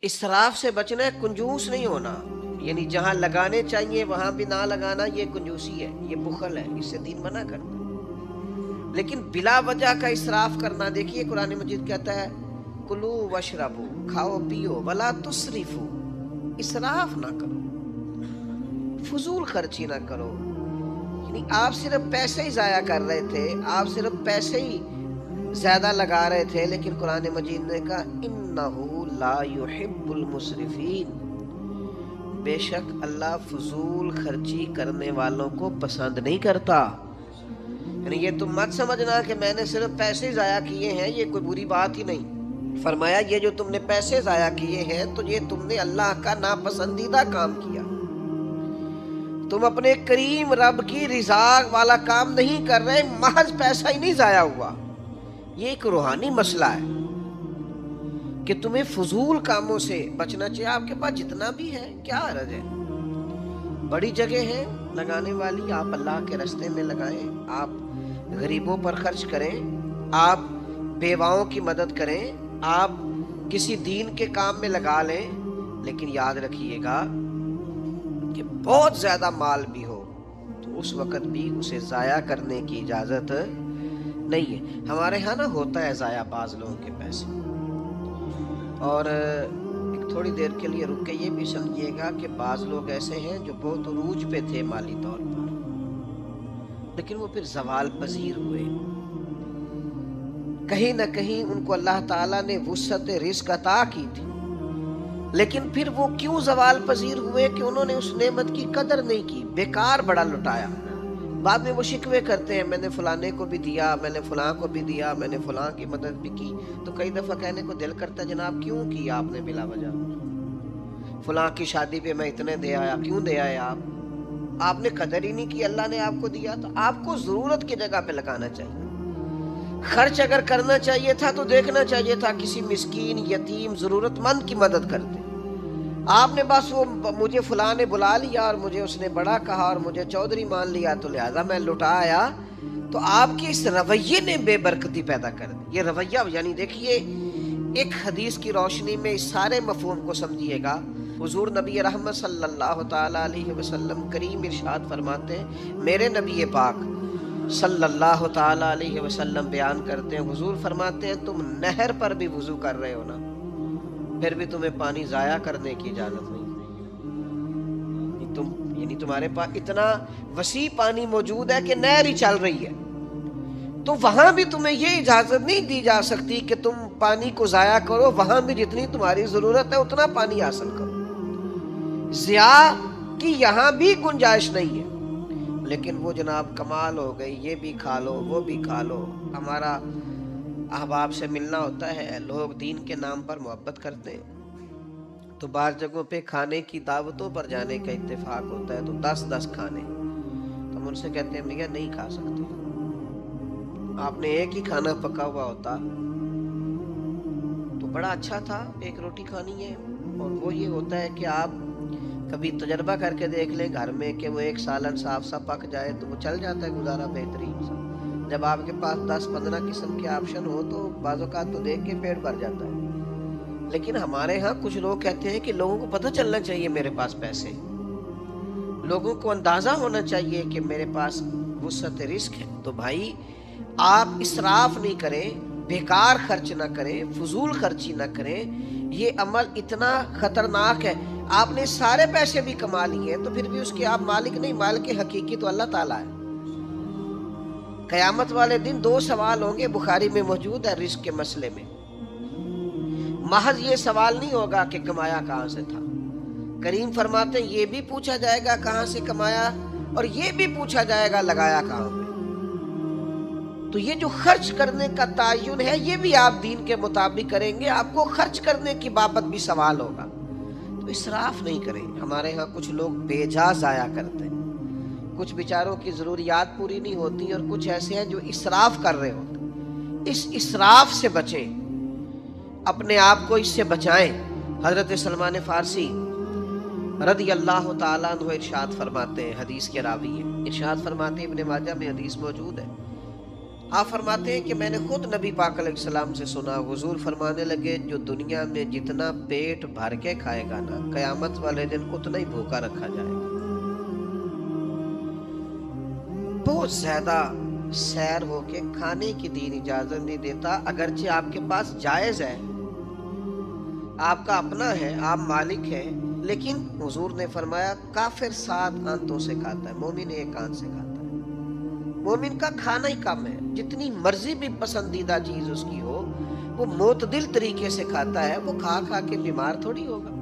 اسراف سے بچنا ہے، کنجوس نہیں ہونا، یعنی جہاں لگانے چاہیے وہاں بھی نہ لگانا، یہ کنجوسی ہے، یہ بخل ہے، اس سے دین منع کرتا ہے۔ لیکن بلا وجہ کا اسراف کرنا، دیکھیے قرآن مجید کہتا ہے کلو وشربو، کھاؤ پیو، ولا تسرفو، اسراف نہ کرو، فضول خرچی نہ کرو۔ یعنی آپ صرف پیسے ہی ضائع کر رہے تھے، آپ صرف پیسے ہی زیادہ لگا رہے تھے، لیکن قرآن مجید نے کہا انہو لا یحب المسرفین، بے شک اللہ فضول خرچی کرنے والوں کو پسند نہیں کرتا۔ یعنی یہ تم مت سمجھنا کہ میں نے صرف پیسے ضائع کیے ہیں یہ کوئی بری بات ہی نہیں۔ فرمایا یہ جو تم نے پیسے ضائع کیے ہیں تو یہ تم نے اللہ کا ناپسندیدہ کام کیا، تم اپنے کریم رب کی رضا والا کام نہیں کر رہے، محض پیسہ ہی نہیں ضائع ہوا۔ یہ ایک روحانی مسئلہ ہے کہ تمہیں فضول کاموں سے بچنا چاہیے۔ آپ کے پاس جتنا بھی ہے کیا حرج ہے، بڑی جگہ ہے لگانے والی، آپ اللہ کے راستے میں لگائیں، آپ غریبوں پر خرچ کریں، آپ بیواؤں کی مدد کریں، آپ کسی دین کے کام میں لگا لیں، لیکن یاد رکھیے گا کہ بہت زیادہ مال بھی ہو تو اس وقت بھی اسے ضائع کرنے کی اجازت نہیں ہے۔ ہمارے ہاں نا ہوتا ہے ضائع بعض لوگوں کے پیسے، اور ایک تھوڑی دیر کے لیے رک کے یہ بھی سمجھیے گا کہ بعض لوگ ایسے ہیں جو بہت عروج پہ تھے مالی طور پر، لیکن وہ پھر زوال پذیر ہوئے۔ کہیں نہ کہیں ان کو اللہ تعالیٰ نے وسعت رزق عطا کی تھی، لیکن پھر وہ کیوں زوال پذیر ہوئے کہ انہوں نے اس نعمت کی قدر نہیں کی، بیکار بڑا لٹایا۔ بعد میں وہ شکوے کرتے ہیں میں نے فلانے کو بھی دیا، میں نے فلاں کو بھی دیا، میں نے فلاں کی مدد بھی کی، تو کئی دفعہ کہنے کو دل کرتا ہے جناب کیوں کیا آپ نے بلا وجہ؟ فلاں کی شادی پہ میں اتنے دے آیا، کیوں دے آئے آپ نے قدر ہی نہیں کی، اللہ نے آپ کو دیا تو آپ کو ضرورت کی جگہ پہ لگانا چاہیے۔ خرچ اگر کرنا چاہیے تھا تو دیکھنا چاہیے تھا کسی مسکین، یتیم، ضرورت مند کی مدد کرتے۔ آپ نے بس وہ مجھے فلاں نے بلا لیا اور مجھے اس نے بڑا کہا اور مجھے چودھری مان لیا تو لہذا میں لٹا آیا، تو آپ کے اس رویے نے بے برکتی پیدا کر دی۔ یہ رویہ یعنی دیکھیے ایک حدیث کی روشنی میں اس سارے مفہوم کو سمجھیے گا۔ حضور نبی رحمت صلی اللہ تعالیٰ علیہ وسلم کریم ارشاد فرماتے ہیں، میرے نبی پاک صلی اللہ تعالیٰ علیہ وسلم بیان کرتے ہیں، حضور فرماتے ہیں تم نہر پر بھی وضو کر رہے ہو نا، پھر بھی تمہیں پانی ضائع کرنے کی اجازت نہیں، یعنی تمہارے پاس اتنا وسیع پانی موجود ہے کہ نہر ہی چل رہی ہے، تو وہاں بھی تمہیں یہ اجازت نہیں دی جا سکتی کہ تم پانی کو ضائع کرو، وہاں بھی جتنی تمہاری ضرورت ہے اتنا پانی حاصل کرو، ضیاء کی یہاں بھی گنجائش نہیں ہے۔ لیکن وہ جناب کمال ہو گئی، یہ بھی کھا لو وہ بھی کھا لو۔ ہمارا احباب سے ملنا ہوتا ہے، لوگ دین کے نام پر محبت کرتے ہیں، تو بعض جگہوں پہ کھانے کی دعوتوں پر جانے کا اتفاق ہوتا ہے تو 10 کھانے، تو ہم ان سے کہتے ہیں بھیا نہیں کھا سکتے، آپ نے ایک ہی کھانا پکا ہوا ہوتا تو بڑا اچھا تھا، ایک روٹی کھانی ہے، اور وہ یہ ہوتا ہے کہ آپ کبھی تجربہ کر کے دیکھ لیں گھر میں کہ وہ ایک سالن صاف سا پک جائے تو وہ چل جاتا ہے گزارا بہترین سا۔ جب آپ کے پاس 10-15 قسم کے آپشن ہو تو بعض اوقات تو دیکھ کے پیٹ بھر جاتا ہے۔ لیکن ہمارے ہاں کچھ لوگ کہتے ہیں کہ لوگوں کو پتہ چلنا چاہیے میرے پاس پیسے، لوگوں کو اندازہ ہونا چاہیے کہ میرے پاس وسعت رزق ہے۔ تو بھائی آپ اسراف نہیں کریں، بیکار خرچ نہ کریں، فضول خرچی نہ کریں، یہ عمل اتنا خطرناک ہے۔ آپ نے سارے پیسے بھی کما لیے تو پھر بھی اس کے آپ مالک نہیں، مالک حقیقی تو اللہ تعالیٰ ہے۔ قیامت والے دن 2 سوال ہوں گے، بخاری میں موجود ہے رزق کے مسئلے میں۔ محض یہ سوال نہیں ہوگا کہ کمایا کہاں سے تھا، کریم فرماتے ہیں یہ بھی پوچھا جائے گا کہاں سے کمایا، اور یہ بھی پوچھا جائے گا لگایا کہاں پہ۔ تو یہ جو خرچ کرنے کا تعین ہے یہ بھی آپ دین کے مطابق کریں گے، آپ کو خرچ کرنے کی بابت بھی سوال ہوگا، تو اسراف نہیں کریں۔ ہمارے ہاں کچھ لوگ بے جا ضائع کرتے ہیں، کچھ بیچاروں کی ضروریات پوری نہیں ہوتی، اور کچھ ایسے ہیں جو اسراف کر رہے ہوتے۔ اس اسراف سے بچیں، اپنے آپ کو اس سے بچائیں۔ حضرت سلمان فارسی رضی اللہ تعالیٰ عنہ ارشاد فرماتے ہیں، حدیث کے راوی ہیں، ارشاد فرماتے ہیں ابن ماجہ میں حدیث موجود ہے آپ فرماتے ہیں کہ میں نے خود نبی پاک علیہ السلام سے سنا، حضور فرمانے لگے جو دنیا میں جتنا پیٹ بھر کے کھائے گا نا، قیامت والے دن اتنا ہی بھوکا رکھا جائے گا۔ بہت زیادہ سیر ہو کے کھانے کی دین اجازت نہیں دیتا، اگرچہ آپ کے پاس جائز ہے، آپ کا اپنا ہے، آپ مالک ہیں، لیکن حضور نے فرمایا کافر 7 آنتوں سے کھاتا ہے، مومن 1 آنت سے کھاتا ہے۔ مومن کا کھانا ہی کم ہے، جتنی مرضی بھی پسندیدہ چیز اس کی ہو، وہ معتدل طریقے سے کھاتا ہے، وہ کھا کھا کے بیمار تھوڑی ہوگا۔